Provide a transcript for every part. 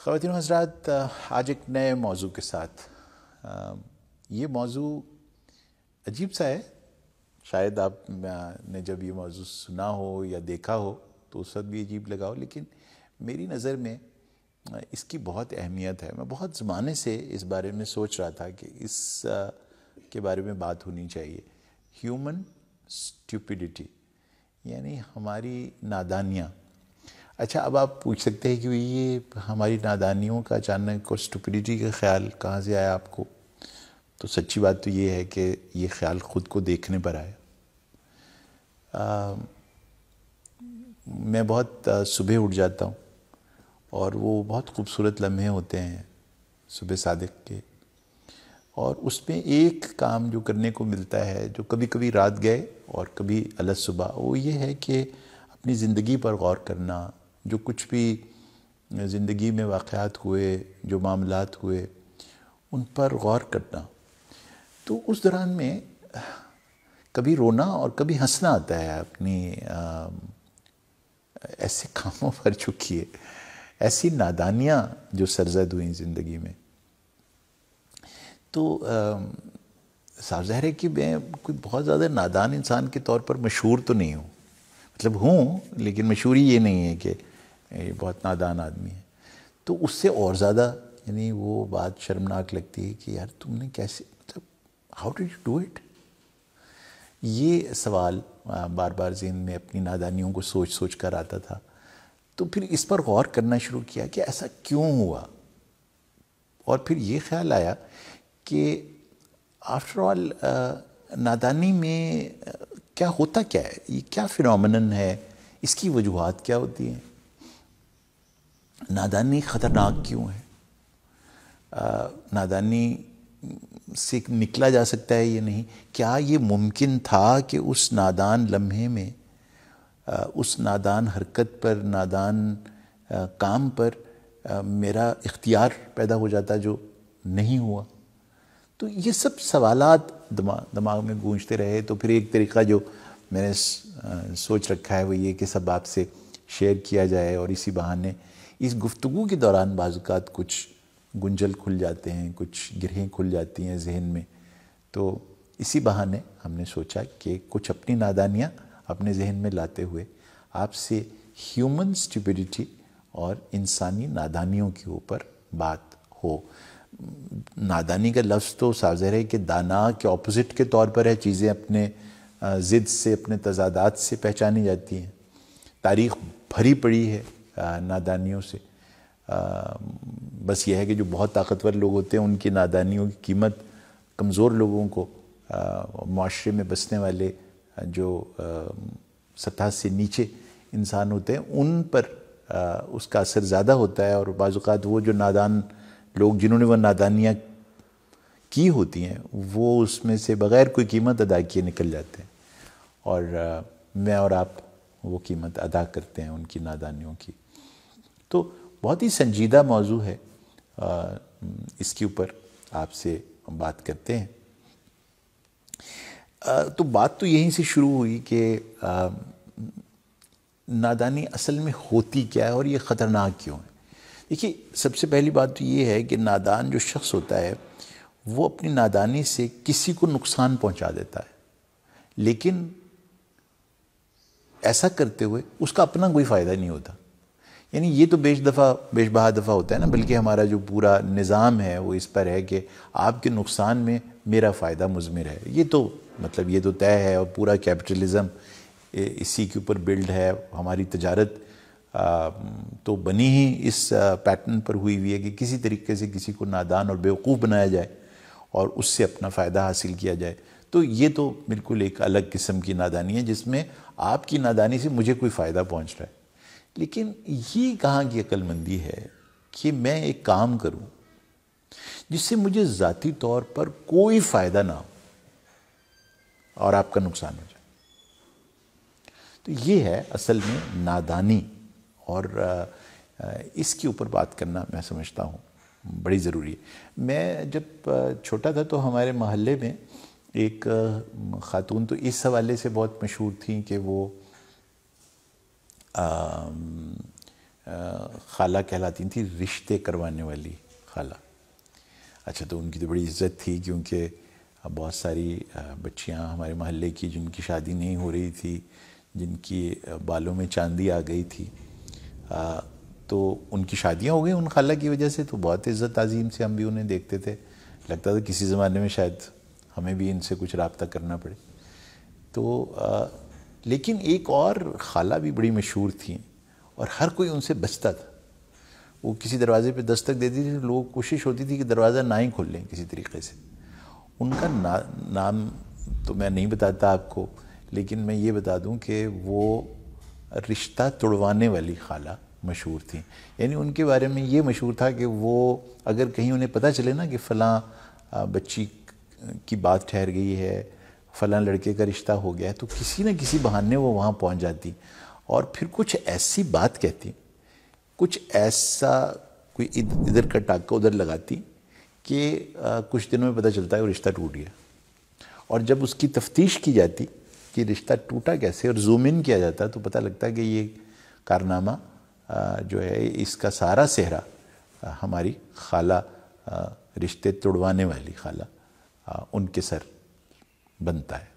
خواتین و حضرات، آج ایک نئے موضوع کے ساتھ یہ موضوع عجیب سا ہے. شاید آپ نے جب یہ موضوع سنا ہو یا دیکھا ہو تو اس وقت بھی عجیب لگا ہو، لیکن میری نظر میں اس کی بہت اہمیت ہے. میں بہت زمانے سے اس بارے میں سوچ رہا تھا کہ اس کے بارے میں بات ہونی چاہیے. ہیومن اسٹیوپیڈیٹی، یعنی ہماری نادانیاں. اچھا، اب آپ پوچھ سکتے ہیں کہ یہ ہماری نادانیوں کا اچانک اور اسٹوپیڈیٹی کا خیال کہاں سے آیا آپ کو؟ تو سچی بات تو یہ ہے کہ یہ خیال خود کو دیکھنے پر آیا. میں بہت صبح اٹھ جاتا ہوں اور وہ بہت خوبصورت لمحے ہوتے ہیں صبح صادق کے، اور اس میں ایک کام جو کرنے کو ملتا ہے جو کبھی کبھی رات گئے اور کبھی الگ صبح، وہ یہ ہے کہ اپنی زندگی پر غور کرنا. جو کچھ بھی زندگی میں واقعات ہوئے، جو معاملات ہوئے، ان پر غور کرنا. تو اس دوران میں کبھی رونا اور کبھی ہنسنا آتا ہے اپنی ایسے کاموں پر چکی ہے، ایسی نادانیاں جو سرزد ہوئیں زندگی میں. تو صاف ظاہر ہے کہ میں کوئی بہت زیادہ نادان انسان کے طور پر مشہور تو نہیں ہوں، مطلب ہوں لیکن مشہوری یہ نہیں ہے کہ یہ بہت نادان آدمی ہے. تو اس سے اور زیادہ یعنی وہ بات شرمناک لگتی ہے کہ یار تم نے کیسے، مطلب how did you do it. یہ سوال بار بار ذہن میں اپنی نادانیوں کو سوچ سوچ کر آتا تھا. تو پھر اس پر غور کرنا شروع کیا کہ ایسا کیوں ہوا. اور پھر یہ خیال آیا کہ آفٹر آل نادانی میں کیا ہوتا کیا ہے، یہ کیا فینومینن ہے، اس کی وجوہات کیا ہوتی ہیں، نادانی خطرناک کیوں ہے، نادانی سے نکلا جا سکتا ہے یا نہیں. کیا یہ ممکن تھا کہ اس نادان لمحے میں، اس نادان حرکت پر، نادان کام پر میرا اختیار پیدا ہو جاتا جو نہیں ہوا. تو یہ سب سوالات دماغ میں گونجتے رہے. تو پھر ایک طریقہ جو میں نے سوچ رکھا ہے وہ یہ کہ سب آپ سے شیئر کیا جائے، اور اسی بہانے اس گفتگو کے دوران بعض اوقات کچھ گنجل کھل جاتے ہیں، کچھ گرہیں کھل جاتی ہیں ذہن میں. تو اسی بہانے ہم نے سوچا کہ کچھ اپنی نادانیاں اپنے ذہن میں لاتے ہوئے آپ سے ہیومن اسٹیوپیڈیٹی اور انسانی نادانیوں کے اوپر بات ہو. نادانی کا لفظ تو صاف ظاہر ہے کہ دانا کے اپوزٹ کے طور پر ہے. چیزیں اپنے ضد سے، اپنے تضادات سے پہچانی جاتی ہیں. تاریخ بھری پڑی ہے نادانیوں سے. بس یہ ہے کہ جو بہت طاقتور لوگ ہوتے ہیں ان کی نادانیوں کی قیمت کمزور لوگوں کو، معاشرے میں بسنے والے جو سطح سے نیچے انسان ہوتے ہیں ان پر اس کا اثر زیادہ ہوتا ہے. اور بعض اوقات وہ جو نادان لوگ جنہوں نے وہ نادانیاں کی ہوتی ہیں وہ اس میں سے بغیر کوئی قیمت ادا کیے نکل جاتے ہیں، اور میں اور آپ وہ قیمت ادا کرتے ہیں ان کی نادانیوں کی. تو بہت ہی سنجیدہ موضوع ہے، اس کے اوپر آپ سے بات کرتے ہیں. تو بات تو یہیں سے شروع ہوئی کہ نادانی اصل میں ہوتی کیا ہے اور یہ خطرناک کیوں ہے. دیکھیے، سب سے پہلی بات تو یہ ہے کہ نادان جو شخص ہوتا ہے وہ اپنی نادانی سے کسی کو نقصان پہنچا دیتا ہے، لیکن ایسا کرتے ہوئے اس کا اپنا کوئی فائدہ نہیں ہوتا. یعنی یہ تو بیش بہا دفعہ ہوتا ہے نا، بلکہ ہمارا جو پورا نظام ہے وہ اس پر ہے کہ آپ کے نقصان میں میرا فائدہ مضمر ہے. یہ تو مطلب یہ تو طے ہے، اور پورا کیپٹلزم اسی کے اوپر بلڈ ہے. ہماری تجارت تو بنی ہی اس پیٹرن پر ہوئی ہے کہ کسی طریقے سے کسی کو نادان اور بیوقوف بنایا جائے اور اس سے اپنا فائدہ حاصل کیا جائے. تو یہ تو بالکل ایک الگ قسم کی نادانی ہے جس میں آپ کی نادانی سے مجھے کوئی فائدہ پہنچ رہا ہے. لیکن یہ کہاں کی عقل مندی ہے کہ میں ایک کام کروں جس سے مجھے ذاتی طور پر کوئی فائدہ نہ ہو اور آپ کا نقصان ہو جائے. تو یہ ہے اصل میں نادانی، اور اس کے اوپر بات کرنا میں سمجھتا ہوں بڑی ضروری ہے. میں جب چھوٹا تھا تو ہمارے محلے میں ایک خاتون تو اس حوالے سے بہت مشہور تھیں کہ وہ خالہ کہلاتی تھیں رشتے کروانے والی خالہ. اچھا تو ان کی تو بڑی عزت تھی کیونکہ بہت ساری بچیاں ہمارے محلے کی جن کی شادی نہیں ہو رہی تھی، جن کی بالوں میں چاندی آ گئی تھی، تو ان کی شادیاں ہو گئی ان خالہ کی وجہ سے. تو بہت عزت عظیم سے ہم بھی انہیں دیکھتے تھے، لگتا تھا کسی زمانے میں شاید ہمیں بھی ان سے کچھ رابطہ کرنا پڑے. تو لیکن ایک اور خالہ بھی بڑی مشہور تھیں اور ہر کوئی ان سے بچتا تھا. وہ کسی دروازے پہ دستک دیتی تھی، لوگ کوشش ہوتی تھی کہ دروازہ نہ ہی کھول لیں کسی طریقے سے. ان کا نام تو میں نہیں بتاتا آپ کو، لیکن میں یہ بتا دوں کہ وہ رشتہ توڑوانے والی خالہ مشہور تھیں. یعنی ان کے بارے میں یہ مشہور تھا کہ وہ اگر کہیں انہیں پتہ چلے نا کہ فلاں بچی کی بات ٹھہر گئی ہے، فلاں لڑکے کا رشتہ ہو گیا ہے، تو کسی نہ کسی بہانے وہ وہاں پہنچ جاتی اور پھر کچھ ایسی بات کہتی، کچھ ایسا کوئی ادھر کا ٹاکہ ادھر لگاتی کہ کچھ دنوں میں پتہ چلتا ہے وہ رشتہ ٹوٹ گیا. اور جب اس کی تفتیش کی جاتی کہ رشتہ ٹوٹا کیسے اور زوم ان کیا جاتا تو پتہ لگتا ہے کہ یہ کارنامہ جو ہے اس کا سارا صحرا ہماری خالہ رشتے توڑوانے والی خالہ ان کے سر بنتا ہے.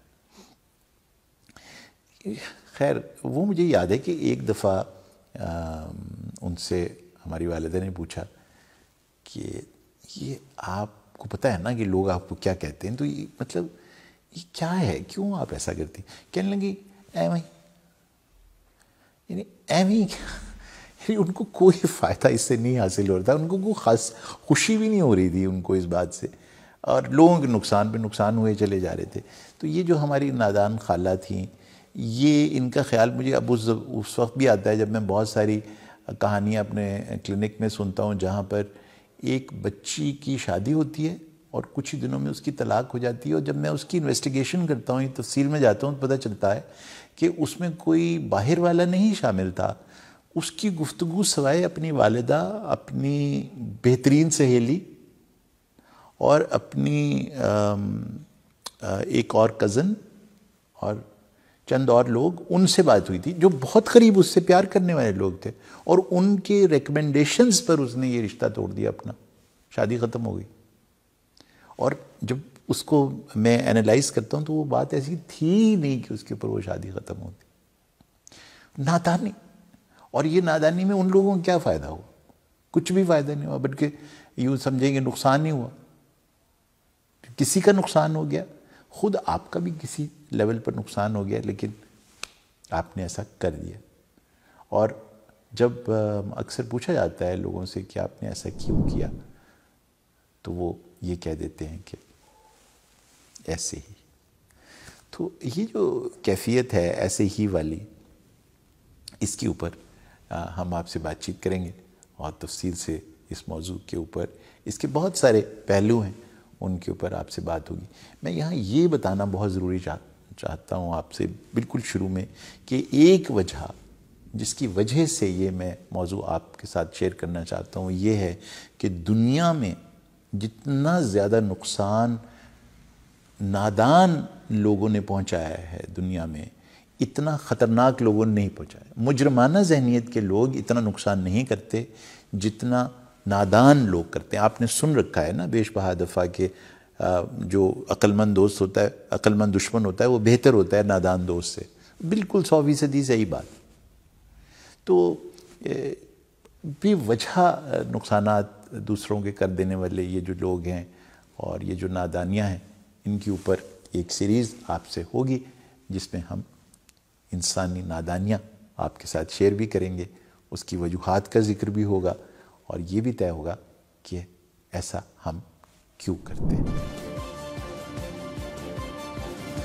خیر وہ مجھے یاد ہے کہ ایک دفعہ ان سے ہماری والدہ نے پوچھا کہ یہ آپ کو پتہ ہے نا کہ لوگ آپ کو کیا کہتے ہیں، تو یہ مطلب یہ کیا ہے، کیوں آپ ایسا کرتی؟ کہنے لگی ایویں، یعنی ایویں یعنی ان کو کوئی فائدہ اس سے نہیں حاصل ہو رہا تھا، ان کو کوئی خاص خوشی بھی نہیں ہو رہی تھی ان کو اس بات سے، اور لوگوں کے نقصان پہ نقصان ہوئے چلے جا رہے تھے. تو یہ جو ہماری نادان خالہ تھیں، یہ ان کا خیال مجھے اب اس وقت بھی آتا ہے جب میں بہت ساری کہانیاں اپنے کلینک میں سنتا ہوں جہاں پر ایک بچی کی شادی ہوتی ہے اور کچھ ہی دنوں میں اس کی طلاق ہو جاتی ہے، اور جب میں اس کی انویسٹیگیشن کرتا ہوں، تفصیل میں جاتا ہوں، تو پتہ چلتا ہے کہ اس میں کوئی باہر والا نہیں شامل تھا. اس کی گفتگو سوائے اپنی والدہ، اپنی بہترین سہیلی اور اپنی ایک اور کزن اور چند اور لوگ، ان سے بات ہوئی تھی جو بہت قریب اس سے پیار کرنے والے لوگ تھے، اور ان کے ریکمنڈیشنز پر اس نے یہ رشتہ توڑ دیا اپنا، شادی ختم ہو گئی. اور جب اس کو میں اینالائز کرتا ہوں تو وہ بات ایسی تھی نہیں کہ اس کے اوپر وہ شادی ختم ہوتی. نادانی، اور یہ نادانی میں ان لوگوں کو کیا فائدہ ہوا؟ کچھ بھی فائدہ نہیں ہوا، بلکہ یوں سمجھیں کہ نقصان ہی ہوا. کسی کا نقصان ہو گیا، خود آپ کا بھی کسی لیول پر نقصان ہو گیا، لیکن آپ نے ایسا کر دیا. اور جب اکثر پوچھا جاتا ہے لوگوں سے کہ آپ نے ایسا کیوں کیا، تو وہ یہ کہہ دیتے ہیں کہ ایسے ہی. تو یہ جو کیفیت ہے ایسے ہی والی، اس کے اوپر ہم آپ سے بات چیت کریں گے اور تفصیل سے اس موضوع کے اوپر، اس کے بہت سارے پہلو ہیں، ان کے اوپر آپ سے بات ہوگی. میں یہاں یہ بتانا بہت ضروری چاہتا ہوں آپ سے بالکل شروع میں کہ ایک وجہ جس کی وجہ سے یہ میں موضوع آپ کے ساتھ شیئر کرنا چاہتا ہوں یہ ہے کہ دنیا میں جتنا زیادہ نقصان نادان لوگوں نے پہنچایا ہے دنیا میں، اتنا خطرناک لوگوں نے نہیں پہنچایا. مجرمانہ ذہنیت کے لوگ اتنا نقصان نہیں کرتے جتنا نادان لوگ کرتے ہیں. آپ نے سن رکھا ہے نا بیش بہا دفعہ کہ جو عقل مند دوست ہوتا ہے، عقل مند دشمن ہوتا ہے، وہ بہتر ہوتا ہے نادان دوست سے. بالکل 100% صحیح بات. تو بے وجہ نقصانات دوسروں کے کر دینے والے یہ جو لوگ ہیں اور یہ جو نادانیاں ہیں، ان کے اوپر ایک سیریز آپ سے ہوگی جس میں ہم انسانی نادانیاں آپ کے ساتھ شیئر بھی کریں گے، اس کی وجوہات کا ذکر بھی ہوگا، اور یہ بھی طے ہوگا کہ ایسا ہم کیوں کرتے ہیں.